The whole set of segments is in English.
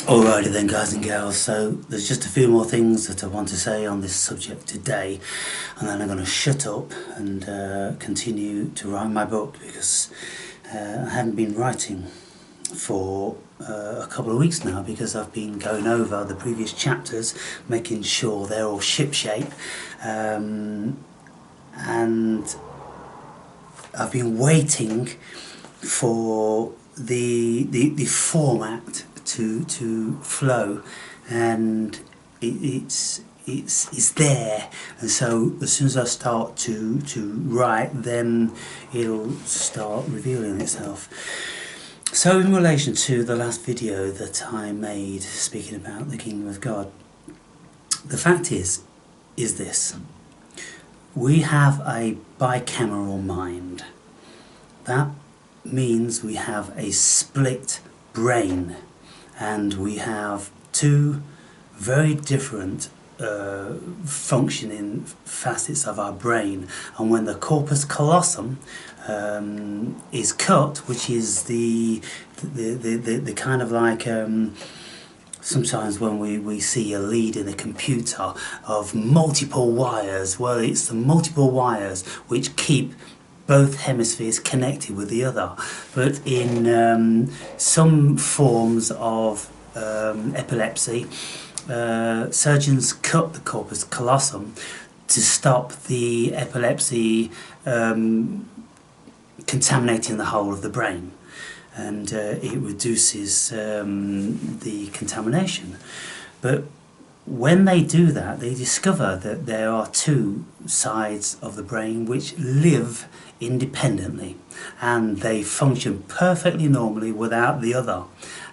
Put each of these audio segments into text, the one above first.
Alrighty then, guys and girls, so there's just a few more things that I want to say on this subject today, and then I'm going to shut up and continue to write my book, because I haven't been writing for a couple of weeks now, because I've been going over the previous chapters, making sure they're all shipshape, and I've been waiting for the format to flow, and it's there, and so as soon as I start to write, then it'll start revealing itself. So in relation to the last video that I made speaking about the Kingdom of God, the fact is this: we have a bicameral mind. That means we have a split brain, and we have two very different functioning facets of our brain. And when the corpus callosum is cut, which is the kind of like sometimes when we see a lead in a computer of multiple wires, well, it's the multiple wires which keep both hemispheres connected with the other. But in some forms of epilepsy, surgeons cut the corpus callosum to stop the epilepsy contaminating the whole of the brain, and it reduces the contamination. But when they do that, they discover that there are two sides of the brain which live independently, and they function perfectly normally without the other,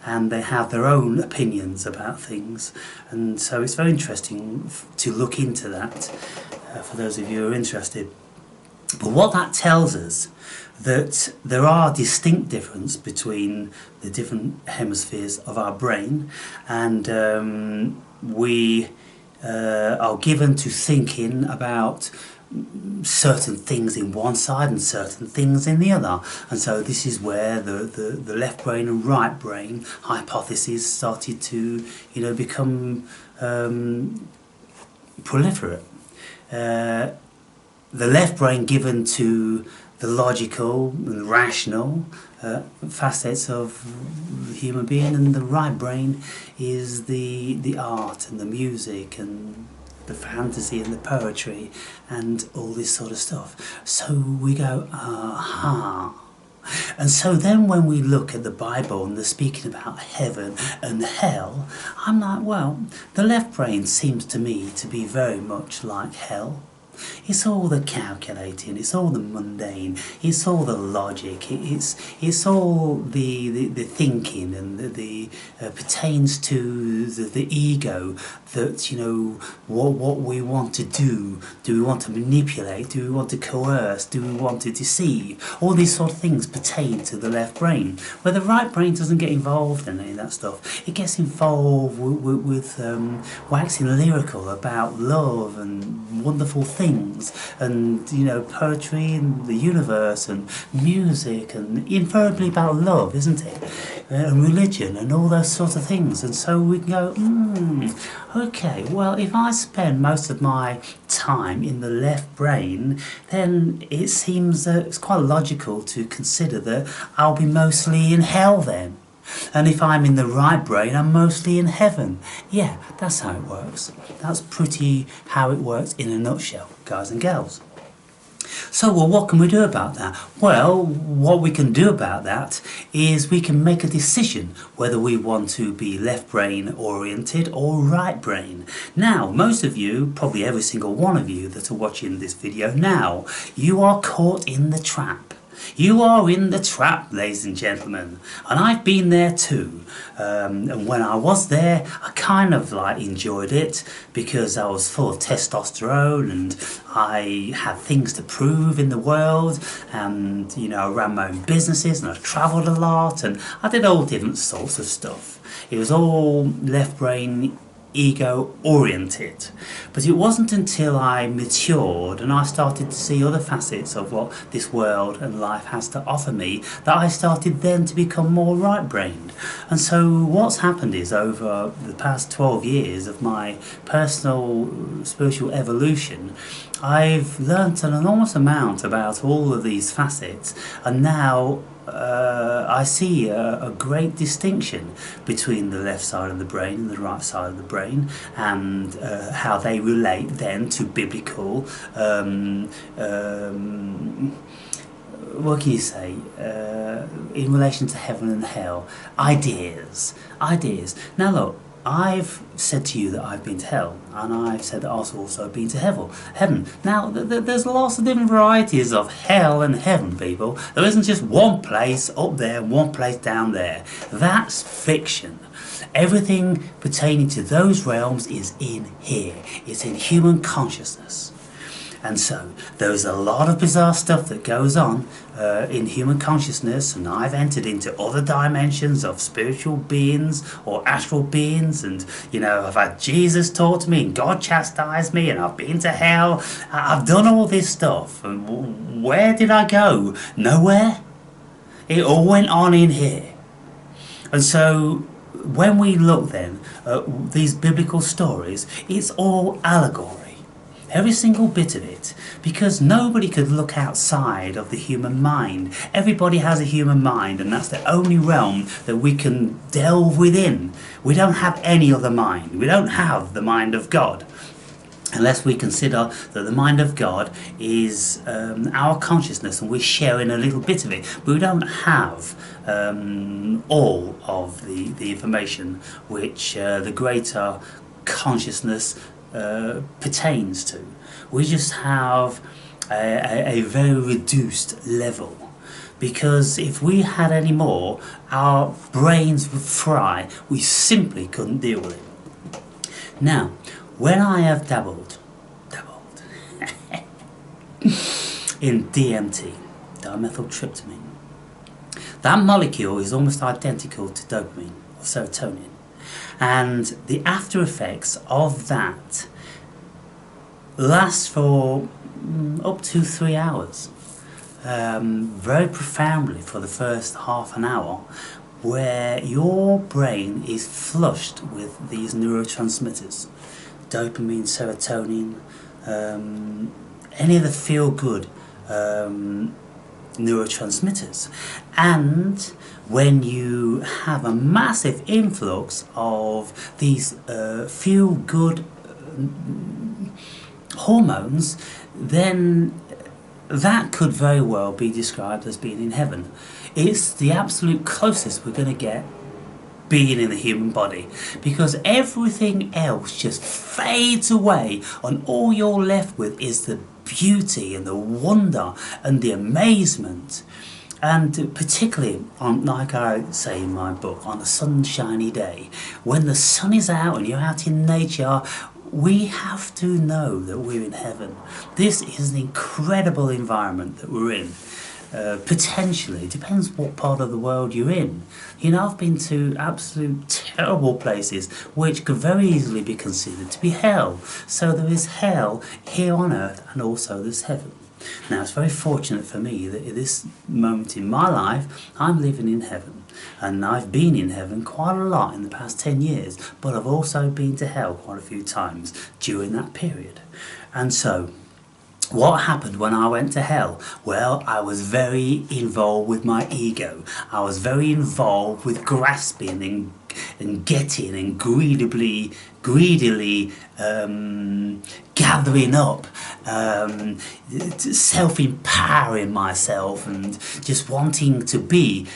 and they have their own opinions about things. And so it's very interesting to look into that for those of you who are interested. But what that tells us, that there are distinct differences between the different hemispheres of our brain, and we are given to thinking about certain things in one side and certain things in the other. And so this is where the left brain and right brain hypothesis started to become proliferate. The left brain given to the logical and rational facets of the human being, and the right brain is the art and the music and the fantasy and the poetry and all this sort of stuff. So we go, aha. And so then when we look at the Bible and they're speaking about heaven and hell, I'm like, well, the left brain seems to me to be very much like hell. It's all the calculating, it's all the mundane, it's all the logic, it's all the thinking, and the pertains to the ego, that what we want to do we want to manipulate, do we want to coerce, do we want to deceive? All these sort of things pertain to the left brain, where the right brain doesn't get involved in any of that stuff. It gets involved with waxing lyrical about love and wonderful things, and poetry and the universe and music, and invariably about love, isn't it? And religion and all those sorts of things. And so we can go, okay, well, if I spend most of my time in the left brain, then it seems that it's quite logical to consider that I'll be mostly in hell then. And if I'm in the right brain, I'm mostly in heaven. Yeah, that's how it works. That's pretty how it works in a nutshell, guys and girls. So, well, what can we do about that? Well, what we can do about that is we can make a decision whether we want to be left brain oriented or right brain. Now, most of you, probably every single one of you that are watching this video now, you are caught in the trap. You are in the trap, ladies and gentlemen, and I've been there too. And when I was there, I kind of enjoyed it, because I was full of testosterone and I had things to prove in the world, and I ran my own businesses and I travelled a lot and I did all different sorts of stuff. It was all left brain ego-oriented. But it wasn't until I matured and I started to see other facets of what this world and life has to offer me that I started then to become more right-brained. And so what's happened is, over the past 12 years of my personal spiritual evolution, I've learnt an enormous amount about all of these facets, and now I see a great distinction between the left side of the brain and the right side of the brain, and how they relate then to biblical, what can you say, in relation to heaven and hell, ideas. Now look, I've said to you that I've been to hell, and I've said that I've also been to heaven. Now, there's lots of different varieties of hell and heaven, people. There isn't just one place up there and one place down there. That's fiction. Everything pertaining to those realms is in here. It's in human consciousness. And so, there's a lot of bizarre stuff that goes on in human consciousness, and I've entered into other dimensions of spiritual beings or astral beings, and I've had Jesus talk to me and God chastise me, and I've been to hell. I've done all this stuff, and where did I go? Nowhere. It all went on in here. And so when we look then at these biblical stories, it's all allegory. Every single bit of it, because nobody could look outside of the human mind. Everybody has a human mind, and that's the only realm that we can delve within. We don't have any other mind. We don't have the mind of God, unless we consider that the mind of God is our consciousness, and we're sharing a little bit of it. But we don't have all of the information which the greater consciousness pertains to. We just have a very reduced level, because if we had any more, our brains would fry. We simply couldn't deal with it. Now, when I have dabbled in DMT, dimethyltryptamine, that molecule is almost identical to dopamine or serotonin. And the after effects of that last for up to 3 hours, very profoundly for the first half an hour, where your brain is flushed with these neurotransmitters, dopamine, serotonin, any of the feel-good neurotransmitters. And when you have a massive influx of these feel-good hormones, then that could very well be described as being in heaven. It's the absolute closest we're going to get being in the human body, because everything else just fades away, and all you're left with is the beauty and the wonder and the amazement. And particularly, like I say in my book, on a sunshiny day, when the sun is out and you're out in nature, we have to know that we're in heaven. This is an incredible environment that we're in. Potentially, it depends what part of the world you're in. I've been to absolute terrible places which could very easily be considered to be hell. So there is hell here on earth, and also there's heaven. Now, it's very fortunate for me that at this moment in my life, I'm living in heaven. And I've been in heaven quite a lot in the past 10 years, but I've also been to hell quite a few times during that period. And so, what happened when I went to hell? Well, I was very involved with my ego. I was very involved with grasping and getting and greedily gathering up, self-empowering myself, and just wanting to be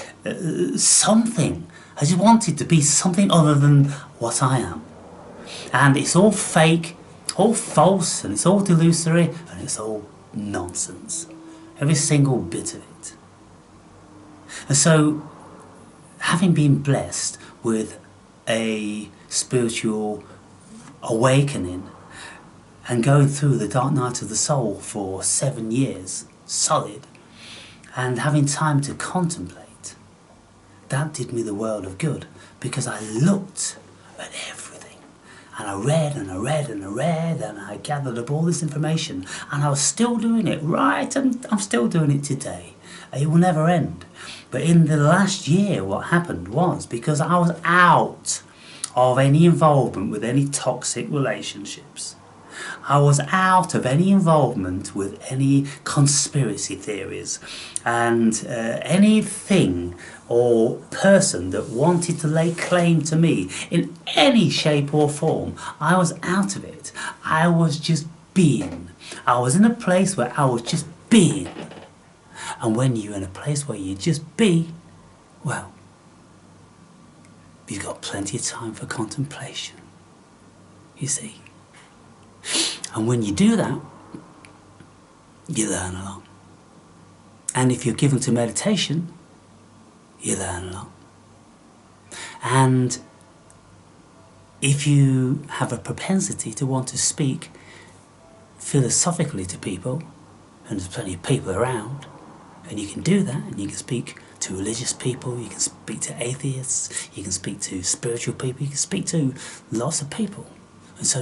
something. I just wanted to be something other than what I am. And it's all fake, all false, and it's all delusory, and it's all nonsense. Every single bit of it. And so, having been blessed with a spiritual awakening and going through the dark night of the soul for 7 years solid, and having time to contemplate, that did me the world of good, because I looked at everything. And I read and I read and I read and I gathered up all this information, and I was still doing it, right? And I'm still doing it today. It will never end. But in the last year, what happened was, because I was out of any involvement with any toxic relationships, I was out of any involvement with any conspiracy theories, and anything or person that wanted to lay claim to me in any shape or form. I was out of it. I was just being. I was in a place where I was just being. And when you're in a place where you just be, well, you've got plenty of time for contemplation, you see. And when you do that, you learn a lot. And if you're given to meditation, you learn a lot. And if you have a propensity to want to speak philosophically to people, and there's plenty of people around, and you can do that, and you can speak to religious people, you can speak to atheists, you can speak to spiritual people, you can speak to lots of people. And so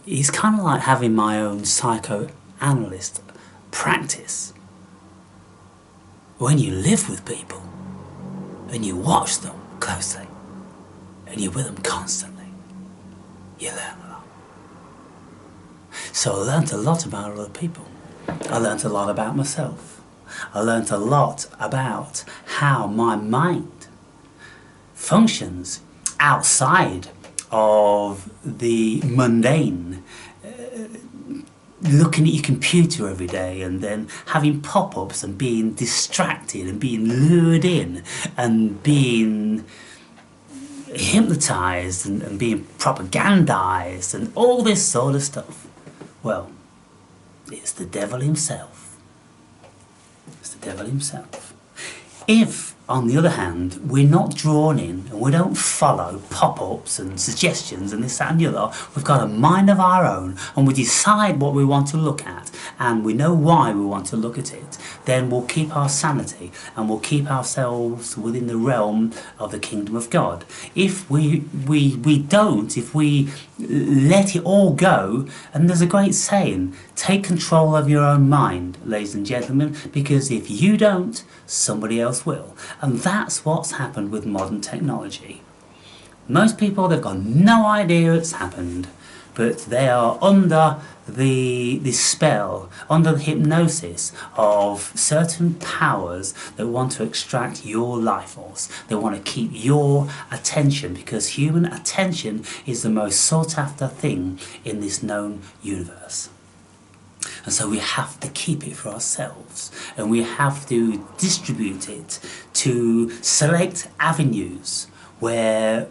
it's kind of like having my own psychoanalyst practice. When you live with people and you watch them closely and you're with them constantly, you learn a lot. So I learned a lot about other people. I learned a lot about myself. I learned a lot about how my mind functions outside of the mundane, looking at your computer every day and then having pop-ups and being distracted and being lured in and being hypnotized and being propagandized and all this sort of stuff. Well, it's the devil himself. It's the devil himself. If, on the other hand, we're not drawn in and we don't follow pop-ups and suggestions and this, that and the other, we've got a mind of our own and we decide what we want to look at and we know why we want to look at it, then we'll keep our sanity and we'll keep ourselves within the realm of the kingdom of God. If we don't, if we let it all go, and there's a great saying, take control of your own mind, ladies and gentlemen, because if you don't, somebody else will. And that's what's happened with modern technology. Most people, they've got no idea it's happened, but they are under the spell, under the hypnosis of certain powers that want to extract your life force. They want to keep your attention, because human attention is the most sought after thing in this known universe. And so we have to keep it for ourselves, and we have to distribute it to select avenues where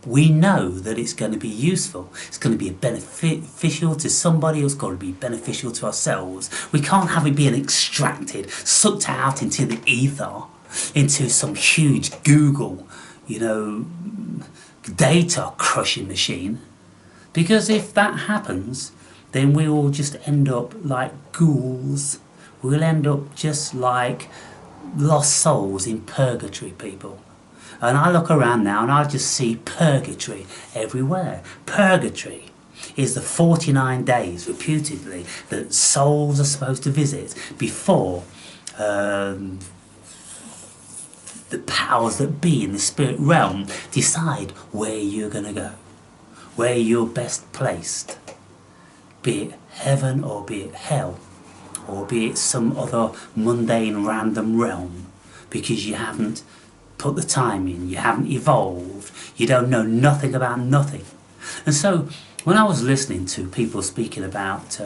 we know that it's going to be useful, it's going to be beneficial to somebody, it's going to be beneficial to ourselves. We can't have it being extracted, sucked out into the ether, into some huge Google, data crushing machine. Because if that happens, then we will just end up like ghouls. We'll end up just like lost souls in purgatory, people. And I look around now and I just see purgatory everywhere. Purgatory is the 49 days, reputedly, that souls are supposed to visit before the powers that be in the spirit realm decide where you're going to go, where you're best placed. Be it heaven or be it hell, or be it some other mundane random realm, because you haven't put the time in, you haven't evolved, you don't know nothing about nothing. And so when I was listening to people speaking about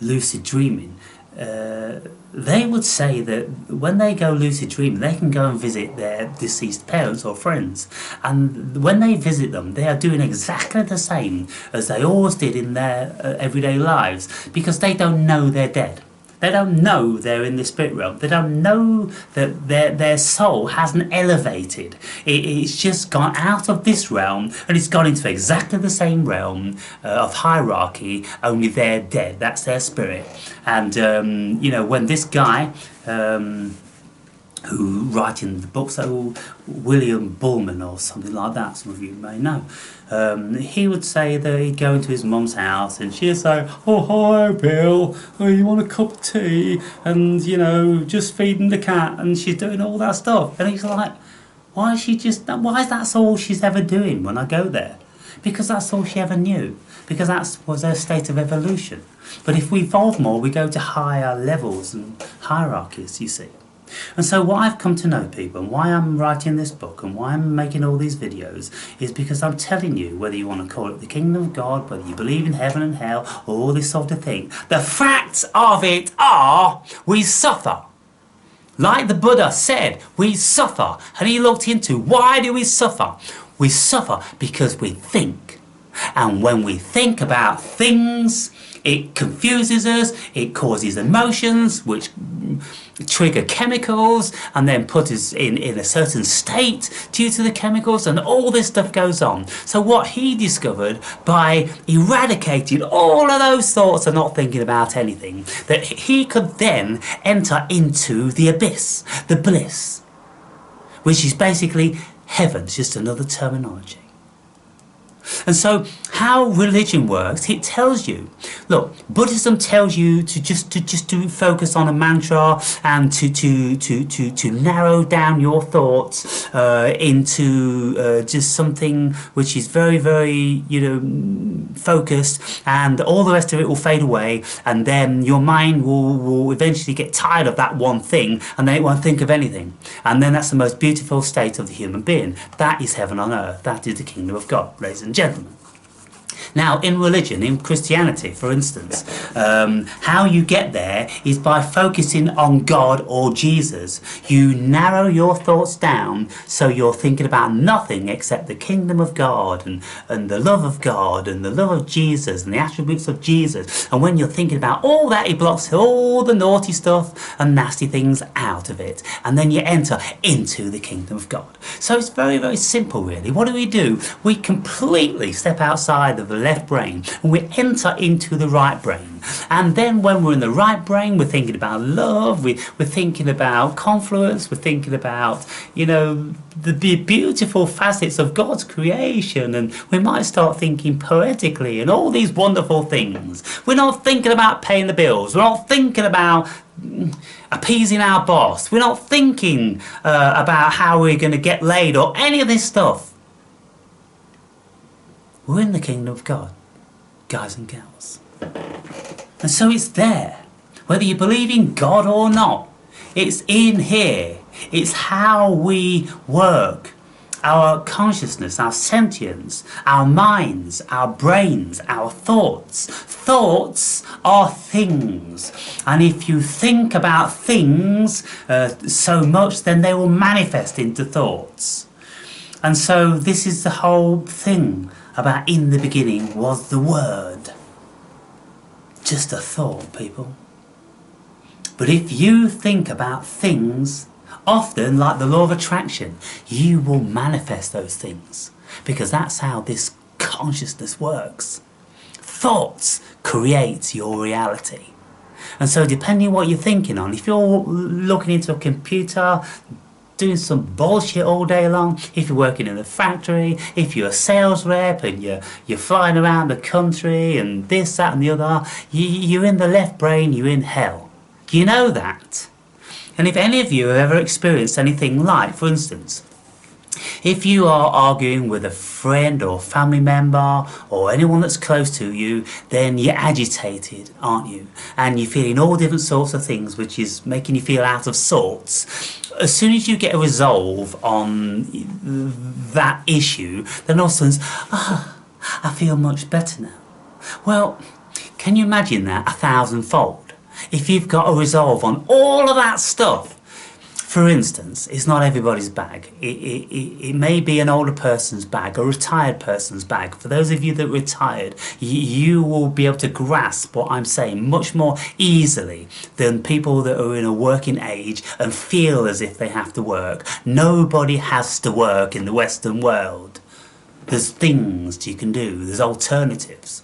lucid dreaming, they would say that when they go lucid dreaming, they can go and visit their deceased parents or friends, and when they visit them, they are doing exactly the same as they always did in their everyday lives, because they don't know they're dead. They don't know they're in the spirit realm. They don't know that their soul hasn't elevated. It's just gone out of this realm and it's gone into exactly the same realm of hierarchy, only they're dead. That's their spirit. And, when this guy who write in the books, so William Bullman or something like that, some of you may know. He would say that he'd go into his mum's house and she'd say, "Oh, hi Bill, oh, you want a cup of tea?" And, you know, just feeding the cat, and she's doing all that stuff. And he's like, why is that all she's ever doing when I go there? Because that's all she ever knew. Because that was her state of evolution. But if we evolve more, we go to higher levels and hierarchies, you see. And so what I've come to know, people, and why I'm writing this book and why I'm making all these videos, is because I'm telling you, whether you want to call it the kingdom of God, whether you believe in heaven and hell, or all this sort of thing, the facts of it are we suffer. Like the Buddha said, we suffer. And he looked into, why do we suffer? We suffer because we think. And when we think about things, it confuses us, it causes emotions which trigger chemicals and then put us in a certain state due to the chemicals, and all this stuff goes on. So what he discovered by eradicating all of those thoughts and not thinking about anything, that he could then enter into the abyss, the bliss, which is basically heaven, it's just another terminology. And so how religion works, it tells you, look, Buddhism tells you to just to focus on a mantra and to narrow down your thoughts into just something which is very, very, focused, and all the rest of it will fade away, and then your mind will eventually get tired of that one thing, and then it won't think of anything. And then that's the most beautiful state of the human being. That is heaven on earth. That is the kingdom of God, ladies and gentlemen. Now, in religion, in Christianity, for instance, how you get there is by focusing on God or Jesus. You narrow your thoughts down so you're thinking about nothing except the kingdom of God and the love of God and the love of Jesus and the attributes of Jesus. And when you're thinking about all that, it blocks all the naughty stuff and nasty things out of it. And then you enter into the kingdom of God. So it's very, very simple, really. What do? We completely step outside of the left brain and we enter into the right brain. And then when we're in the right brain, we're thinking about love, we're thinking about confluence, we're thinking about, the beautiful facets of God's creation, and we might start thinking poetically and all these wonderful things. We're not thinking about paying the bills, we're not thinking about appeasing our boss, we're not thinking about how we're going to get laid or any of this stuff. We're in the kingdom of God, guys and gals. And so it's there. Whether you believe in God or not, it's in here. It's how we work. Our consciousness, our sentience, our minds, our brains, our thoughts. Thoughts are things. And if you think about things so much, then they will manifest into thoughts. And so this is the whole thing about in the beginning was the Word. Just a thought, people. But if you think about things, often like the law of attraction, you will manifest those things. Because that's how this consciousness works. Thoughts create your reality. And so depending on what you're thinking on, if you're looking into a computer, doing some bullshit all day long, if you're working in a factory, if you're a sales rep and you're flying around the country and this, that and the other, you're in the left brain, you're in hell. You know that. And if any of you have ever experienced anything like, for instance, if you are arguing with a friend or family member or anyone that's close to you, then you're agitated, aren't you? And you're feeling all different sorts of things, which is making you feel out of sorts. As soon as you get a resolve on that issue, then all of a sudden, I feel much better now. Well, can you imagine that 1,000-fold? If you've got a resolve on all of that stuff. For instance, it's not everybody's bag. It may be an older person's bag, a retired person's bag. For those of you that are retired, you will be able to grasp what I'm saying much more easily than people that are in a working age and feel as if they have to work. Nobody has to work in the Western world. There's things you can do. There's alternatives.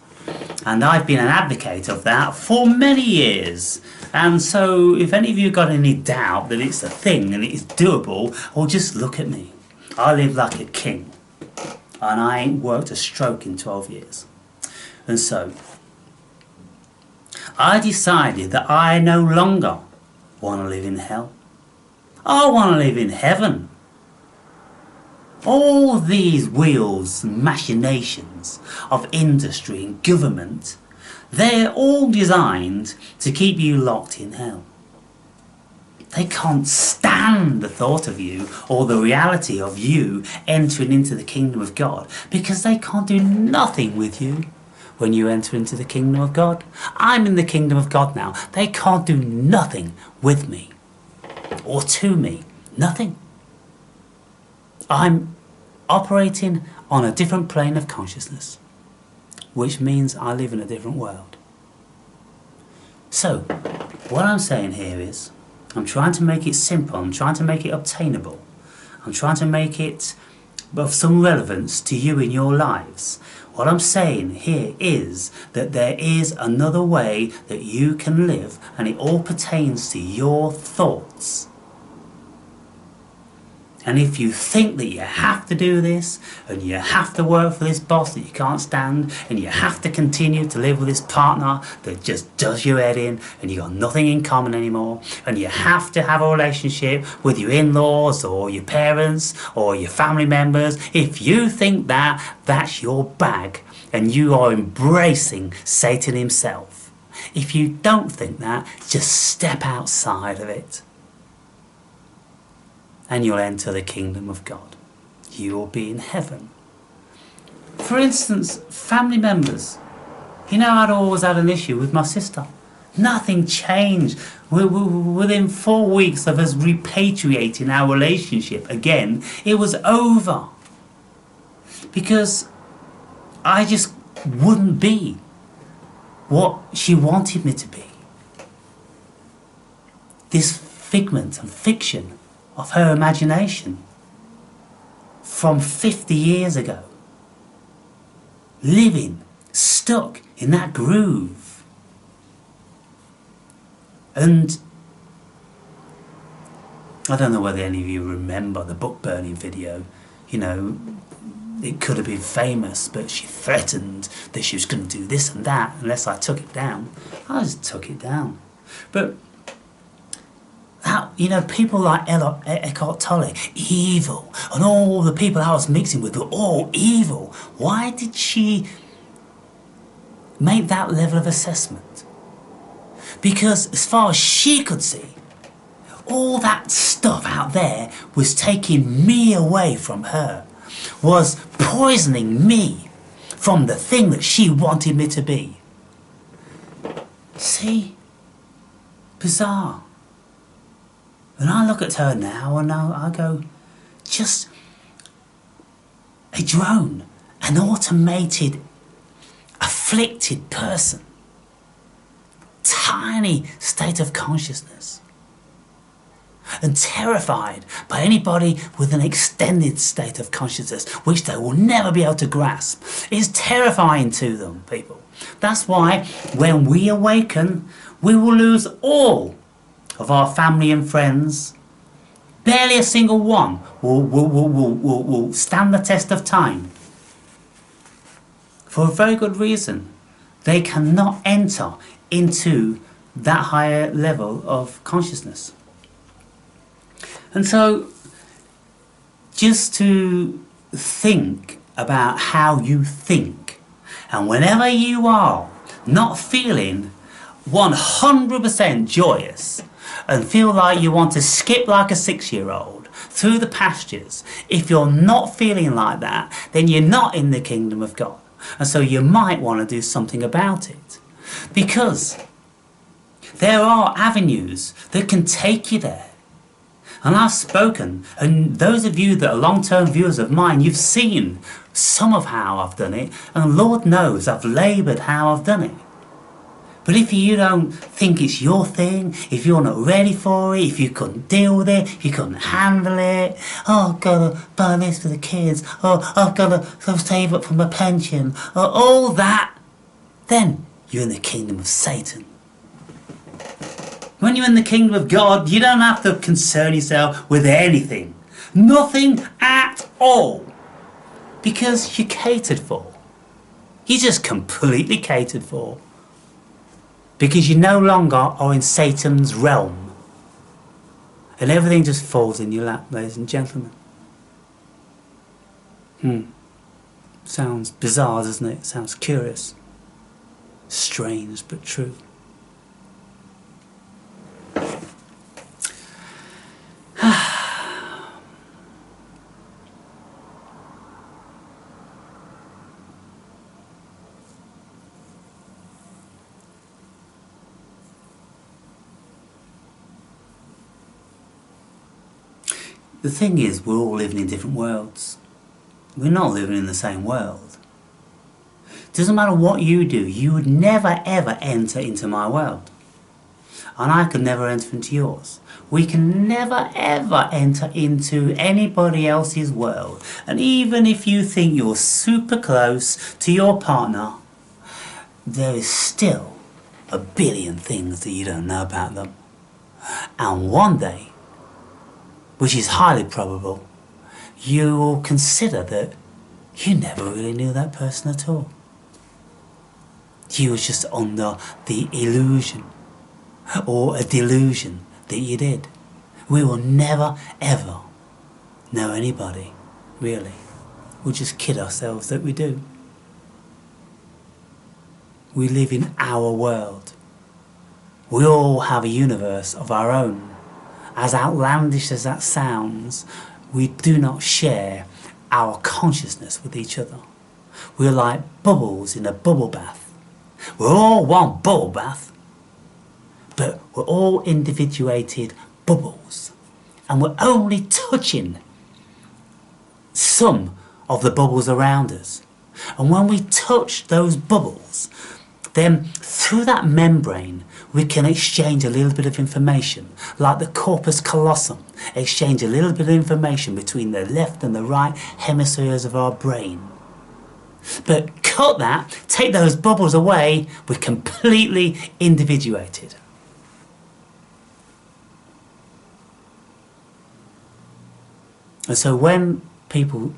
And I've been an advocate of that for many years. And so if any of you got any doubt that it's a thing and it's doable, well, just look at me. I live like a king. And I ain't worked a stroke in 12 years. And so I decided that I no longer want to live in hell. I want to live in heaven. All these wheels and machinations of industry and government, they're all designed to keep you locked in hell. They can't stand the thought of you or the reality of you entering into the kingdom of God, because they can't do nothing with you when you enter into the kingdom of God. I'm in the kingdom of God now. They can't do nothing with me or to me. Nothing. I'm operating on a different plane of consciousness, which means I live in a different world. So, what I'm saying here is, I'm trying to make it simple, I'm trying to make it obtainable, I'm trying to make it of some relevance to you in your lives. What I'm saying here is that there is another way that you can live, and it all pertains to your thoughts. And if you think that you have to do this, and you have to work for this boss that you can't stand, and you have to continue to live with this partner that just does your head in, and you got nothing in common anymore, and you have to have a relationship with your in-laws or your parents or your family members, if you think that that's your bag and you are embracing Satan himself, if you don't think that, just step outside of it. And you'll enter the kingdom of God. You will be in heaven. For instance, family members. You know, I'd always had an issue with my sister. Nothing changed. Within 4 weeks of us repatriating our relationship again, it was over. Because I just wouldn't be what she wanted me to be. This figment and fiction of her imagination from 50 years ago, living stuck in that groove. And I don't know whether any of you remember the book burning video. You know, it could have been famous, but she threatened that she was going to do this and that unless I took it down. I just took it down. But that, you know, people like Eckhart Tolle, evil, and all the people I was mixing with were all evil. Why did she make that level of assessment? Because as far as she could see, all that stuff out there was taking me away from her, was poisoning me from the thing that she wanted me to be. See? Bizarre. And I look at her now and I go, just a drone, an automated, afflicted person. Tiny state of consciousness. And terrified by anybody with an extended state of consciousness, which they will never be able to grasp. It's terrifying to them, people. That's why when we awaken, we will lose all of our family and friends. Barely a single one will stand the test of time. For a very good reason. They cannot enter into that higher level of consciousness. And so, just to think about how you think, and whenever you are not feeling 100% joyous, and feel like you want to skip like a 6-year-old through the pastures, if you're not feeling like that, then you're not in the kingdom of God. And so you might want to do something about it. Because there are avenues that can take you there. And I've spoken, and those of you that are long-term viewers of mine, you've seen some of how I've done it, and Lord knows I've laboured how I've done it. But if you don't think it's your thing, if you're not ready for it, if you couldn't deal with it, if you couldn't handle it, oh, I've got to buy this for the kids, oh, I've got to save up for my pension, or all that, then you're in the kingdom of Satan. When you're in the kingdom of God, you don't have to concern yourself with anything. Nothing at all. Because you're catered for. You're just completely catered for. Because you no longer are in Satan's realm. And everything just falls in your lap, ladies and gentlemen. Sounds bizarre, doesn't it? Sounds curious. Strange, but true. The thing is, we're all living in different worlds. We're not living in the same world. Doesn't matter what you do, you would never ever enter into my world. And I could never enter into yours. We can never ever enter into anybody else's world. And even if you think you're super close to your partner, there is still a billion things that you don't know about them. And one day, which is highly probable, you will consider that you never really knew that person at all. You was just under the illusion or a delusion that you did. We will never ever know anybody, really. We'll just kid ourselves that we do. We live in our world. We all have a universe of our own. As outlandish as that sounds, we do not share our consciousness with each other. We're like bubbles in a bubble bath. We're all one bubble bath, but we're all individuated bubbles. And we're only touching some of the bubbles around us. And when we touch those bubbles, then through that membrane, we can exchange a little bit of information, like the corpus callosum, exchange a little bit of information between the left and the right hemispheres of our brain. But cut that, take those bubbles away, we're completely individuated. And so when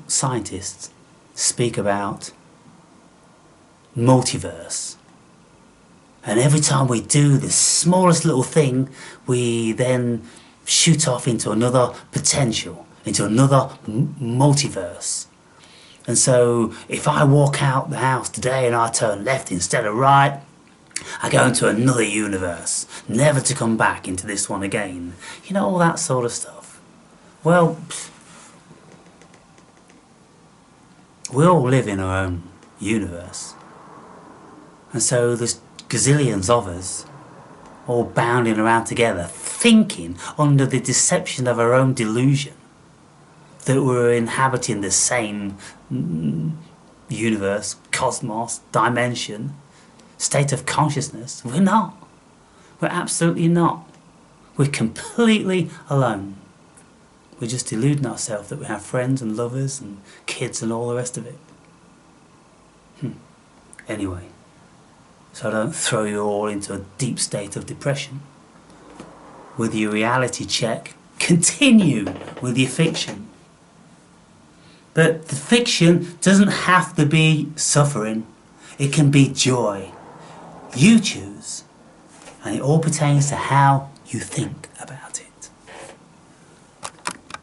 scientists speak about multiverse, and every time we do the smallest little thing, we then shoot off into another potential, into another multiverse. And so if I walk out the house today and I turn left instead of right, I go into another universe, never to come back into this one again. You know, all that sort of stuff. Well, we all live in our own universe. And so there's gazillions of us all bounding around together, thinking under the deception of our own delusion that we're inhabiting the same universe, cosmos, dimension, state of consciousness. We're not. We're absolutely not. We're completely alone. We're just deluding ourselves that we have friends and lovers and kids and all the rest of it. Anyway, so I don't throw you all into a deep state of depression. With your reality check, continue with your fiction. But the fiction doesn't have to be suffering. It can be joy. You choose. And it all pertains to how you think.